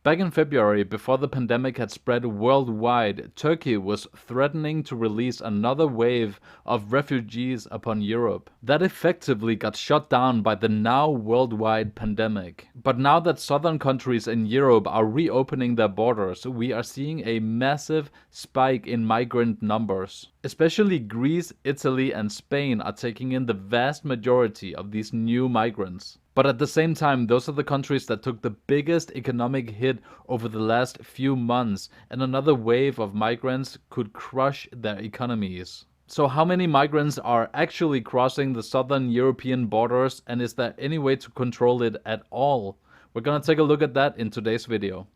Back in February, before the pandemic had spread worldwide, Turkey was threatening to release another wave of refugees upon Europe. That effectively got shut down by the now worldwide pandemic. But now that southern countries in Europe are reopening their borders, we are seeing a massive spike in migrant numbers. Especially Greece, Italy, and Spain are taking in the vast majority of these new migrants. But at the same time, those are the countries that took the biggest economic hit over the last few months, and another wave of migrants could crush their economies. So how many migrants are actually crossing the southern European borders, and is there any way to control it at all? We're gonna take a look at that in today's video.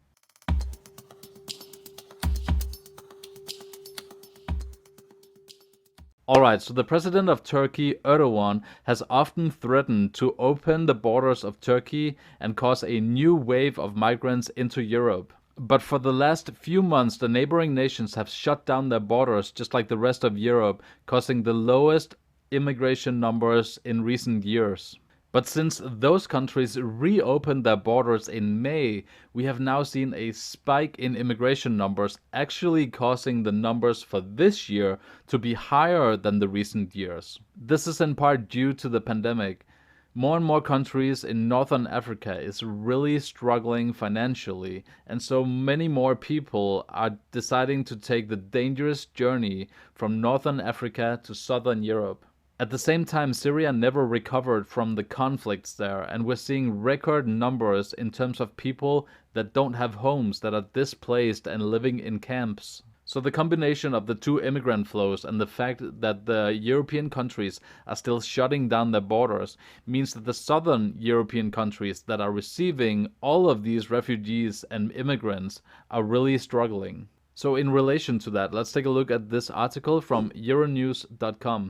Alright, so the president of Turkey, Erdogan, has often threatened to open the borders of Turkey and cause a new wave of migrants into Europe. But for the last few months, the neighboring nations have shut down their borders just like the rest of Europe, causing the lowest immigration numbers in recent years. But since those countries reopened their borders in May, we have now seen a spike in immigration numbers, actually causing the numbers for this year to be higher than the recent years. This is in part due to the pandemic. More and more countries in Northern Africa is really struggling financially, and so many more people are deciding to take the dangerous journey from Northern Africa to Southern Europe. At the same time, Syria never recovered from the conflicts there, and we're seeing record numbers in terms of people that don't have homes, that are displaced and living in camps. So the combination of the two immigrant flows and the fact that the European countries are still shutting down their borders means that the southern European countries that are receiving all of these refugees and immigrants are really struggling. So in relation to that, let's take a look at this article from Euronews.com.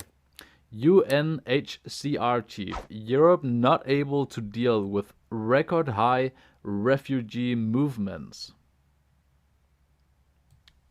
UNHCR chief, Europe not able to deal with record high refugee movements.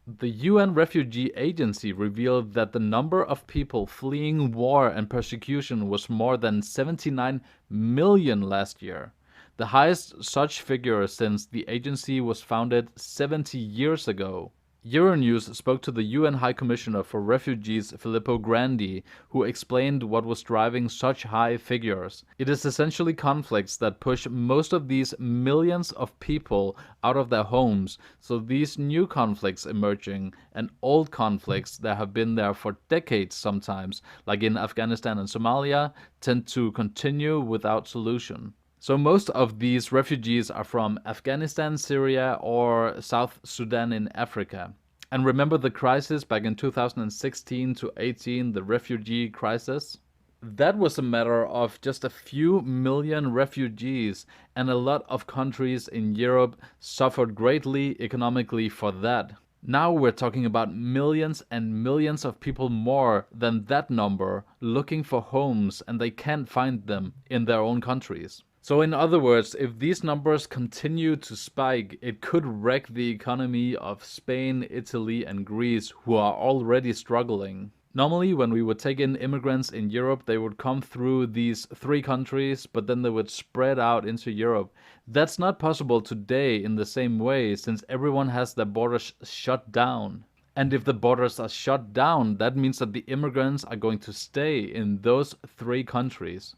The UN Refugee Agency revealed that the number of people fleeing war and persecution was more than 79 million last year, the highest such figure since the agency was founded 70 years ago. Euronews spoke to the UN High Commissioner for Refugees, Filippo Grandi, who explained what was driving such high figures. It is essentially conflicts that push most of these millions of people out of their homes, so these new conflicts emerging and old conflicts that have been there for decades sometimes, like in Afghanistan and Somalia, tend to continue without solution. So most of these refugees are from Afghanistan, Syria, or South Sudan in Africa. And remember the crisis back in 2016 to 18, the refugee crisis? That was a matter of just a few million refugees, and a lot of countries in Europe suffered greatly economically for that. Now we're talking about millions and millions of people more than that number looking for homes, and they can't find them in their own countries. So in other words, if these numbers continue to spike, it could wreck the economy of Spain, Italy, and Greece, who are already struggling. Normally, when we would take in immigrants in Europe, they would come through these three countries, but then they would spread out into Europe. That's not possible today in the same way, since everyone has their borders shut down. And if the borders are shut down, that means that the immigrants are going to stay in those three countries.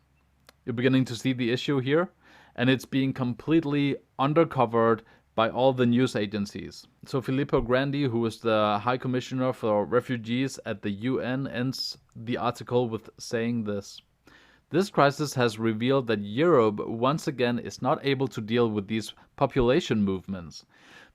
You're beginning to see the issue here, and it's being completely undercovered by all the news agencies. So Filippo Grandi, who is the High Commissioner for Refugees at the UN, ends the article with saying this. This crisis has revealed that Europe once again is not able to deal with these population movements,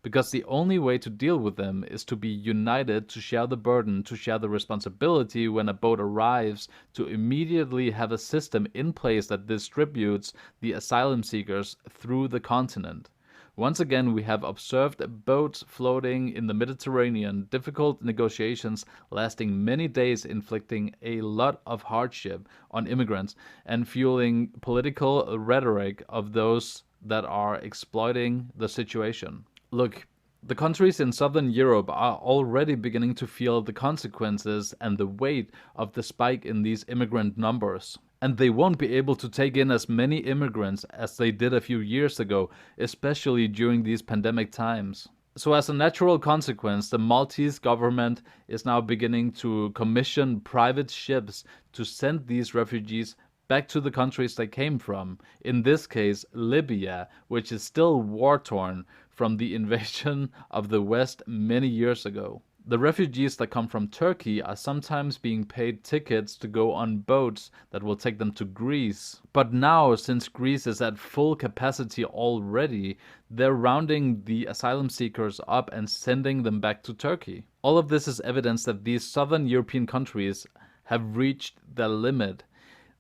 because the only way to deal with them is to be united, to share the burden, to share the responsibility when a boat arrives, to immediately have a system in place that distributes the asylum seekers through the continent. Once again, we have observed boats floating in the Mediterranean, difficult negotiations lasting many days, inflicting a lot of hardship on immigrants and fueling political rhetoric of those that are exploiting the situation. Look, the countries in Southern Europe are already beginning to feel the consequences and the weight of the spike in these immigrant numbers. And they won't be able to take in as many immigrants as they did a few years ago, especially during these pandemic times. So as a natural consequence, the Maltese government is now beginning to commission private ships to send these refugees back to the countries they came from. In this case, Libya, which is still war-torn from the invasion of the West many years ago. The refugees that come from Turkey are sometimes being paid tickets to go on boats that will take them to Greece. But now, since Greece is at full capacity already, they're rounding the asylum seekers up and sending them back to Turkey. All of this is evidence that these southern European countries have reached their limit.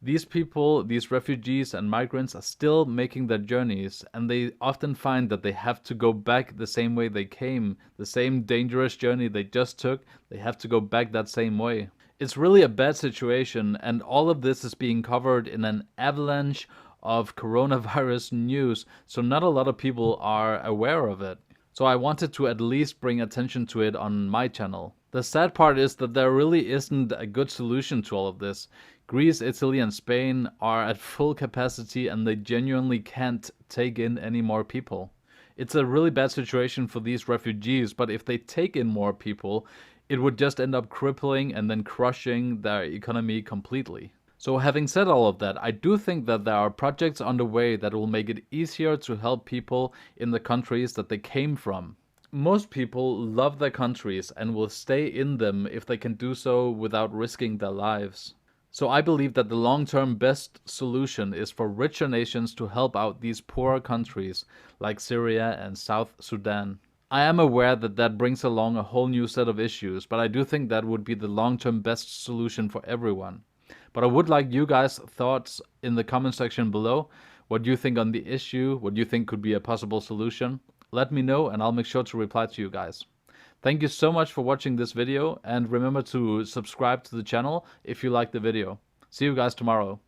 These people, these refugees and migrants are still making their journeys, and they often find that they have to go back the same way they came, the same dangerous journey they just took, they have to go back that same way. It's really a bad situation, and all of this is being covered in an avalanche of coronavirus news, so not a lot of people are aware of it. So I wanted to at least bring attention to it on my channel. The sad part is that there really isn't a good solution to all of this. Greece, Italy, and Spain are at full capacity and they genuinely can't take in any more people. It's a really bad situation for these refugees, but if they take in more people, it would just end up crippling and then crushing their economy completely. So having said all of that, I do think that there are projects underway that will make it easier to help people in the countries that they came from. Most people love their countries and will stay in them if they can do so without risking their lives. So I believe that the long-term best solution is for richer nations to help out these poorer countries like Syria and South Sudan. I am aware that that brings along a whole new set of issues, but I do think that would be the long-term best solution for everyone. But I would like you guys' thoughts in the comment section below. What do you think on the issue? What do you think could be a possible solution? Let me know and I'll make sure to reply to you guys. Thank you so much for watching this video, and remember to subscribe to the channel if you liked the video. See you guys tomorrow.